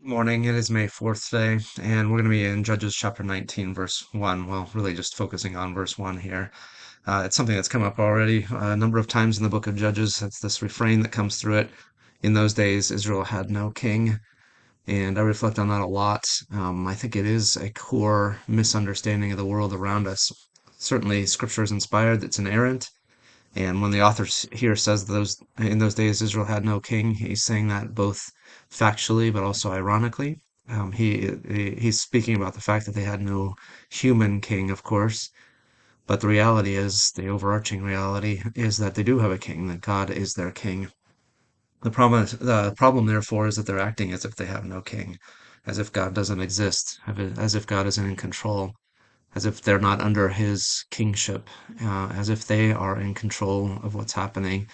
Morning, it is May 4th today, and we're going to be in Judges chapter 19, verse 1. Well, really just focusing on verse 1 here. It's something that's come up already a number of times in the book of Judges. It's this refrain that comes through it. In those days, Israel had no king, and I reflect on that a lot. I think it is a core misunderstanding of the world around us. Certainly, scripture is inspired, it's inerrant, and when the author here says those in those days Israel had no king, he's saying that both factually but also ironically. He's speaking about the fact that they had no human king, of course, but the reality is, the overarching reality is that they do have a king, that God is their king. The problem, therefore, is that they're acting as if they have no king, as if God doesn't exist, as if God isn't in control, as if they're not under his kingship, as if they are in control of what's happening.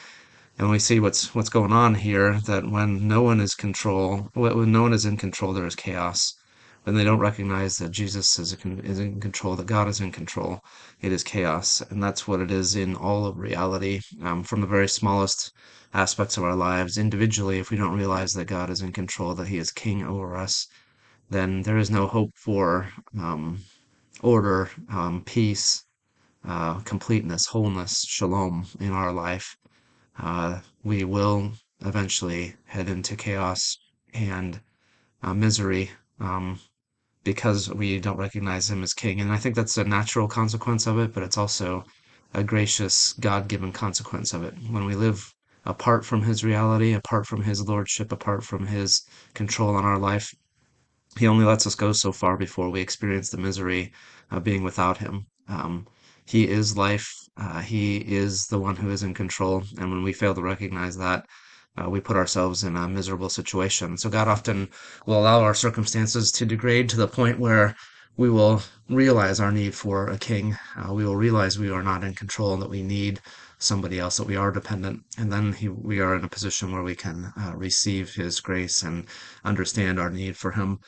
And we see what's going on here, that when no one is when no one is in control, there is chaos. When they don't recognize that Jesus is in control, that God is in control, it is chaos. And that's what it is in all of reality, from the very smallest aspects of our lives. Individually, if we don't realize that God is in control, that he is king over us, then there is no hope for order, peace, completeness, wholeness, shalom in our life. We will eventually head into chaos and misery, because we don't recognize him as king. And I think that's a natural consequence of it, but it's also a gracious, God-given consequence of it. When we live apart from his reality, apart from his lordship, apart from his control on our life, he only lets us go so far before we experience the misery of being without him. He is life. He is the one who is in control. And when we fail to recognize that, we put ourselves in a miserable situation. So God often will allow our circumstances to degrade to the point where we will realize our need for a king. We will realize we are not in control and that we need somebody else, that we are dependent. And then we are in a position where we can receive his grace and understand our need for him.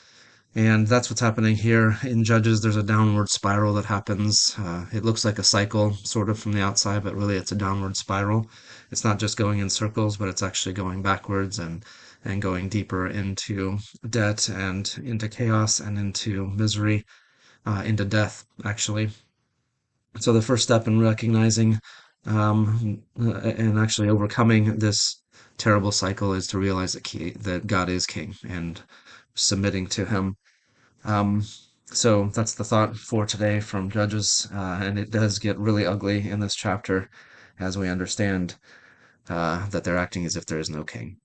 And that's what's happening here in Judges. There's a downward spiral that happens. It looks like a cycle, sort of from the outside, but really it's a downward spiral. It's not just going in circles, but it's actually going backwards and going deeper into debt and into chaos and into misery, into death, actually. So the first step in recognizing and actually overcoming this terrible cycle is to realize that God is king and submitting to him. um, so that's the thought for today from Judges, and it does get really ugly in this chapter as we understand that they're acting as if there is no king.